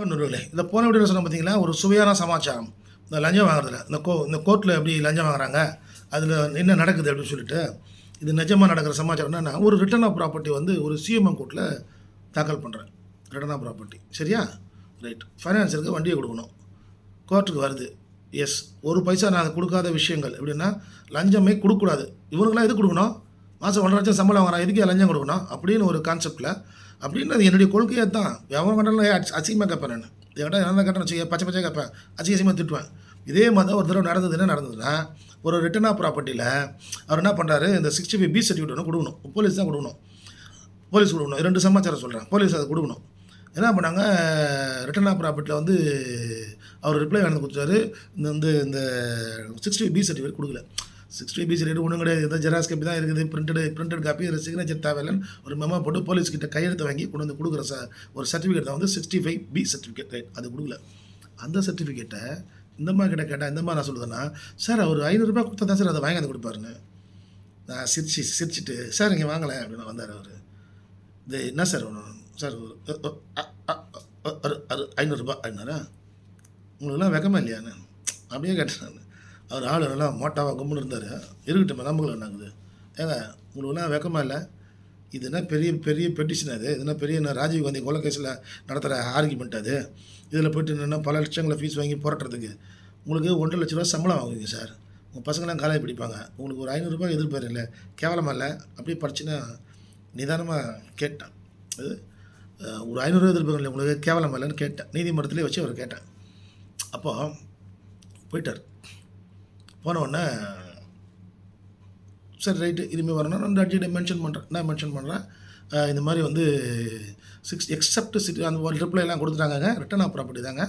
நண்பர்களே, இந்த போன வீடியோவில் சொன்ன பார்த்தீங்களா, ஒரு சுவையான சமாச்சாரம். இந்த லஞ்சம் வாங்குறதுல, இந்த கோர்ட்டில் எப்படி லஞ்சம் வாங்குறாங்க, அதில் என்ன நடக்குது அப்படின்னு சொல்லிட்டு, இது நிஜமாக நடக்கிற சமாச்சாரம் என்னன்னா, ஒரு ரிட்டர்ன் ஆஃப் ப்ராப்பர்ட்டி வந்து ஒரு சிஎம்எம் கோர்ட்டில் தாக்கல் பண்ணுறேன். ரிட்டர்ன் ஆஃப் ப்ராப்பர்ட்டி சரியா? ரைட். ஃபைனான்ஸருக்கு வண்டியை கொடுக்கணும். கோர்ட்டுக்கு வருது. எஸ், ஒரு பைசா நான் அதை கொடுக்காத விஷயங்கள் எப்படின்னா, லஞ்சமே கொடுக்கக்கூடாது. இவனுக்கெல்லாம் எது கொடுக்கணும்? மாதம் 1,50,000 சம்பளம் வாங்குறான், எதுக்கு லஞ்சம் கொடுக்கணும் அப்படின்னு ஒரு கான்செப்டில், அப்படின்னு அது என்னுடைய கொள்கையாக தான். எவன் கட்டாலும் அசிங்கமாக கேட்பேன் நான். என்கிட்ட என்ன கேட்டேன்னு வச்சுக்க, பச்சை பச்சையாக கேட்பேன், அசிங்கமாக திட்டுவேன். இதே மாதிரி தான் ஒரு தடவை நடந்ததுன்னா, ஒரு ரிட்டர்ன் ஆஃப் ப்ராப்பர்ட்டியில் அவர் என்ன பண்ணுறாரு, இந்த 65B சர்டிஃபிகேட் ஒன்று கொடுக்கணும். போலீஸ் தான் கொடுக்கணும். போலீஸ் கொடுக்கணும். 2 சமாச்சாரம் சொல்கிறேன். போலீஸ் அதை கொடுக்கணும். என்ன பண்ணாங்க, ரிட்டர்ன் ஆஃப் ப்ராப்பர்ட்டியில் வந்து அவர் ரிப்ளை வேணும் கொடுத்தாரு. இந்த 65B சர்டிஃபிகேட் கொடுக்கல. 65B சர்டிஃபிகேட் ஒன்றும் கிடையாது. ஏதோ ஜெராக்ஸ் காப்பி தான் இருக்குது. பிரிண்டட் காப்பி, ஒரு சிக்னேச்சர் தேவையில்லைன்னு ஒரு மெமோ போட்டு போலீஸ்கிட்ட கையெழுத்து வாங்கி கொண்டு வந்து கொடுக்குற ஒரு சர்டிஃபிகேட் தான் வந்து 65B சர்டிஃபிகேட். ரைட், அது கொடுக்கல. அந்த சர்டிஃபிகேட்டை இந்த மாதிரி கேட்டால் இந்த மாதிரி நான் சொல்லுதுன்னா, சார் அவர் ₹500 கொடுத்தா தான் சார் அதை வாங்கி வந்து கொடுப்பாருன்னு. நான் சிரிச்சிட்டு, சார் இங்கே வாங்கலை அப்படின்னு வந்தார் அவர். இது என்ன சார் ஒன்று சார், ₹500 அப்படின்னாரா? உங்களுக்குலாம் வெக்கமா இல்லையான்னு அப்படியே கேட்டேன் நான். அவர் ஆள் நல்லா மோட்டாவாக கும்பிட்டு இருந்தார். இருக்கட்டும், நம்புகளை என்னாகுது. ஏங்க, உங்களுக்குலாம் வெக்கமா இல்லை? இதுனா பெரிய பெரிய பெட்டிஷன். அது இதுனா பெரிய ராஜீவ் காந்தி கொலை கேஸில் நடத்துகிற ஆர்கியூமெண்ட். அது இதில் போய்ட்டு என்னென்னா பல லட்சங்களை ஃபீஸ் வாங்கி போராட்டுறதுக்கு உங்களுக்கு 1,50,000 ரூபா சம்பளம் வாங்குவீங்க சார். உங்கள் பசங்களாம் காலேஜ் படிப்பாங்க. உங்களுக்கு ஒரு ₹500 எதிர்பார்ப்பு இல்லை, கேவலமாக இல்லை? அப்படியே படிச்சுன்னா நிதானமாக கேட்டேன். அது ஒரு ₹500 எதிர்பார்ப்பு இல்லை, உங்களுக்கு கேவலமாக இல்லைன்னு கேட்டேன். நீதிமன்றத்திலே வச்சு அவர் கேட்டேன். அப்போது போயிட்டார். போனவுடனே சரி ரைட்டு, இனிமேல் வரணும். நான் ஜட்ஜிட்ட மென்ஷன் பண்ணுறேன். நான் மென்ஷன் பண்ணுறேன், இந்த மாதிரி வந்து எக்ஸப்ட் அந்த ரிப்ளைலாம் கொடுத்துட்டாங்க. ரிட்டர்ன் ஆஃப் ப்ராப்பர்ட்டி தாங்க.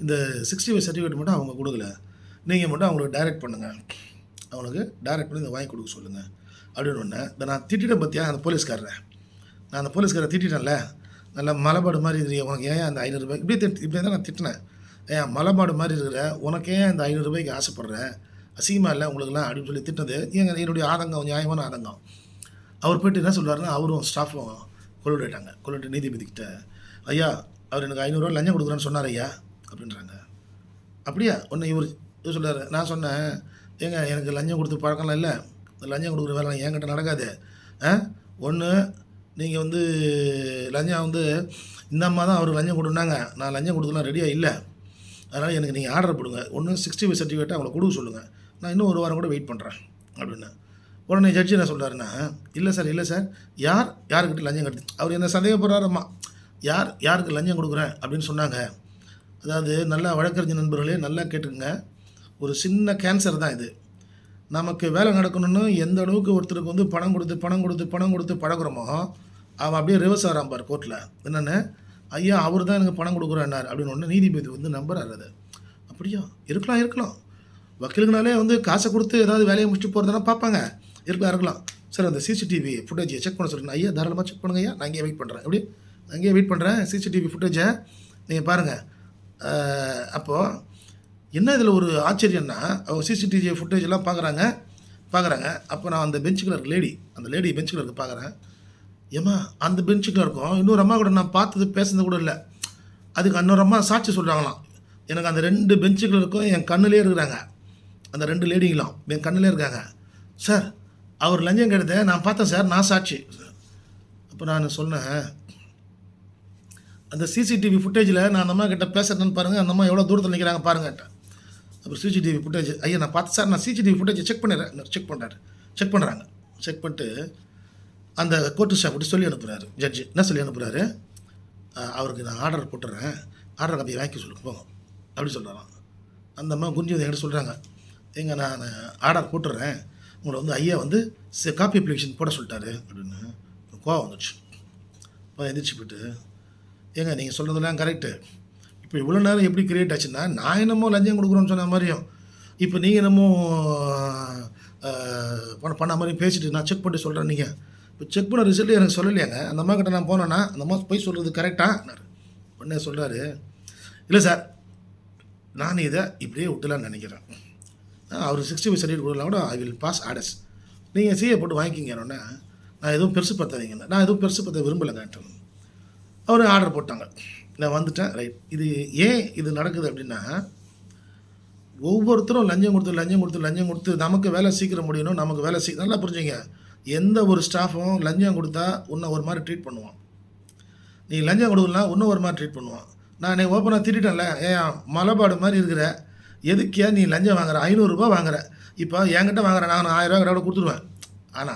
இந்த 65 சர்டிஃபிகேட் மட்டும் அவங்க கொடுக்கல. நீங்கள் மட்டும் அவங்களுக்கு டைரக்ட் பண்ணுங்கள். அவங்களுக்கு டைரக்ட் பண்ணி இதை வாங்கி கொடுக்க சொல்லுங்கள் அப்படின்னு ஒன்று. இதை நான் திட்டிட்டேன் பார்த்தியா அந்த போலீஸ்காரரை. நான் அந்த போலீஸ்காரரை திட்டேன்ல, நல்லா மலைப்பாடு மாதிரி இருக்கிற உனக்கு ஏன் அந்த ₹500 இப்படி தான் நான் திட்டினேன். ஏன் மலைப்பாடு மாதிரி இருக்கிற உனக்கு ஏன் அந்த ₹500 ஆசைப்படுற? அசிங்கமாக இல்லை உங்களுக்குலாம் அப்படின்னு சொல்லி திட்டினது என்னுடைய ஆதங்கம், நியாயமான ஆதங்கம். அவர் போய்ட்டு என்ன சொல்கிறாருன்னா, அவரும் ஸ்டாஃபும் கொள்ளுட்டாங்க நீதிபதிக்கிட்ட. ஐயா, அவர் எனக்கு ₹500 லஞ்சம் கொடுக்குறேன்னு சொன்னார் ஐயா அப்படின்றாங்க. அப்படியா? ஒன்று இவர் சொல்கிறார். நான் சொன்னேன், ஏங்க எனக்கு லஞ்சம் கொடுத்து பழக்கம்லாம் இல்லை, லஞ்சம் கொடுக்குற வேலை என்கிட்ட நடக்காது. ஒன்று நீங்கள் வந்து லஞ்சம் வந்து இந்த அம்மா தான் அவருக்கு லஞ்சம் கொடுனாங்க, நான் லஞ்சம் கொடுக்கலாம் ரெடியாக இல்லை. அதனால் எனக்கு நீங்கள் ஆர்டர் போடுங்க. ஒன்று 65 சர்டிஃபிகேட்டை அவங்களை கொடுக்க சொல்லுங்கள், நான் இன்னும் ஒரு வாரம் கூட வெயிட் பண்ணுறேன் அப்படின்னு. உடனே ஜட்ஜி என்ன சொல்கிறாருன்னா, இல்லை சார் யாருக்கிட்ட லஞ்சம் கட்டு அவர் என்ன சந்தேகப்படுறாரம்மா. யாருக்கு லஞ்சம் கொடுக்குறேன் அப்படின்னு சொன்னாங்க. அதாவது நல்லா வழக்கறிஞர் நண்பர்களே நல்லா கேட்டுக்குங்க. ஒரு சின்ன கேன்சர் தான் இது. நமக்கு வேலை நடக்கணும்னு எந்த அளவுக்கு ஒருத்தருக்கு வந்து பணம் கொடுத்து பழகுறோமோ, அவன் அப்படியே ரிவர்ஸ் ஆகிறான் பார் கோர்ட்டில். என்னென்னு, ஐயா அவர் தான் எனக்கு பணம் கொடுக்குறேன்னார் அப்படின்னு ஒன்று நீதிபதி வந்து நம்புறாரு. அது அப்படியா? இருக்கலாம். வக்கீலுக்குனாலே வந்து காசை கொடுத்து ஏதாவது வேலையை முடிச்சுட்டு போகிறதுனா பார்ப்பாங்க. இருக்கலாம். சார் அந்த சிசிடிவி ஃபுட்டேஜை செக் பண்ண சொல்லுங்கள். ஐயா தாராளமாக செக் பண்ணுங்க ஐயா, நான் இங்கே வெயிட் பண்ணுறேன். எப்படி நான் இங்கே வெயிட் பண்ணுறேன், சிசிடிவி ஃபுட்டேஜை நீங்கள் பாருங்கள். அப்போது என்ன இதில் ஒரு ஆச்சரியம்னா, அவங்க சிசிடிவி ஃபுட்டேஜெல்லாம் பார்க்குறாங்க. அப்போ நான் அந்த பெஞ்சுக்குள்ள இருக்க அந்த லேடி பெஞ்சுக்குள்ள இருக்க பார்க்குறேன். ஏம்மா, அந்த பெஞ்சுக்குள்ள இருக்கும் இன்னொரு அம்மா கூட நான் பார்த்தது பேசுனது கூட இல்லை. அதுக்கு இன்னொரு அம்மா சாட்சி சொல்கிறாங்களாம். எனக்கு அந்த 2 பெஞ்சுக்குள்ள இருக்கும் என் கண்ணிலே இருக்கிறாங்க. அந்த 2 லேடிங்களும் என் கண்ணிலே இருக்காங்க. சார் அவர் லஞ்சம் கேட்டதை நான் பார்த்தேன் சார், நான் சாட்சி. அப்போ நான் சொன்னேன், அந்த சிசிடிவி ஃபுட்டேஜில் நான் அந்த அம்மா கிட்ட பேசுகிறேன்னு பாருங்கள், அந்த அம்மா எவ்வளோ தூரத்தில் நிற்கிறாங்க பாருங்கட்டேன். அப்புறம் சிசிடிவி ஃபுட்டேஜ் ஐயா நான் பார்த்தேன் சார், நான் சிசிடிவி ஃபுட்டேஜை செக் பண்ணுறாங்க. செக் பண்ணிட்டு அந்த கோர்ட்டு ஸ்டாஃப் விட்டு சொல்லி அனுப்புகிறாரு. ஜட்ஜி என்ன சொல்லி அனுப்புகிறாரு, அவருக்கு நான் ஆர்டர் போட்டுறேன், ஆர்டர் காப்பி வாங்கி சொல்லுங்க போங்க அப்படி சொல்கிறாராம். அந்த அம்மா குஞ்சு வந்து என்கிட்ட சொல்கிறாங்க, ஏங்க நான் ஆர்டர் போட்டுறேன், உங்களை வந்து ஐயா வந்து காப்பி அப்ளிகேஷன் போட சொல்லிட்டாரு அப்படின்னு. கோவம் வந்துச்சு. இப்போ எந்திரிச்சு போய்ட்டு, ஏங்க நீங்கள் சொல்கிறதெல்லாம் கரெக்டு. இப்போ இவ்வளோ நேரம் எப்படி கிரியேட் ஆச்சுன்னா, நான் என்னமோ லஞ்சம் கொடுக்குறோன்னு சொன்ன மாதிரியும், இப்போ நீங்கள் என்னமோ பண்ண மாதிரியும் பேசிட்டு நான் செக் பண்ணி சொல்கிறேன். நீங்கள் இப்போ செக் பண்ண ரிசல்ட்டு எனக்கு சொல்லலையாங்க. அந்த அம்மா கிட்ட நான் போனேன்னா அந்த அம்மா போய் சொல்கிறது கரெக்டாக உடனே சொல்கிறாரு, இல்லை சார் நான் இதை இப்படியே விட்டுலான்னு நினைக்கிறேன். அவர் 65 சர்டிஃபிகேட் கொடுக்கலாம் கூட ஐ வில் பாஸ் ஆர்டர்ஸ், நீங்கள் சிஏ போட்டு வாங்கிக்கிங்கன்னொன்னே நான் எதுவும் பெருசு பற்றாதீங்கன்னு. நான் எதுவும் பெருசு பற்ற விரும்பலைங்கன்ட்டு. அவரு ஆர்டர் போட்டாங்க. நான் வந்துட்டேன். ரைட். இது ஏன் இது நடக்குது அப்படின்னா, ஒவ்வொருத்தரும் லஞ்சம் குடுத்து, லஞ்சம் குடுத்து, லஞ்சம் குடுத்து நமக்கு வேலை சீக்கிரம் முடியணும், நமக்கு வேலை நல்லா புரிஞ்சுங்க. எந்த ஒரு ஸ்டாஃப்பும் லஞ்சம் குடுத்தா உன்ன ஒரு மாரி ட்ரீட் பண்ணுவான். நீ லஞ்சம் குடுக்கலனா இன்னும் ஒரு மாரி ட்ரீட் பண்ணுவான். நான் அன்னைக்கு ஓப்பனா திட்டிட்டேன்ல, "ஏய்யா மலைப்பாடு மாரி இருக்கிற, எதுக்குய்யா நீ லஞ்சம் வாங்குற? ரூ. 500 வாங்குற. இப்போ என்கிட்ட வாங்குற நான் ரூ. 1000 கூட குடுத்துருவேன். ஆனா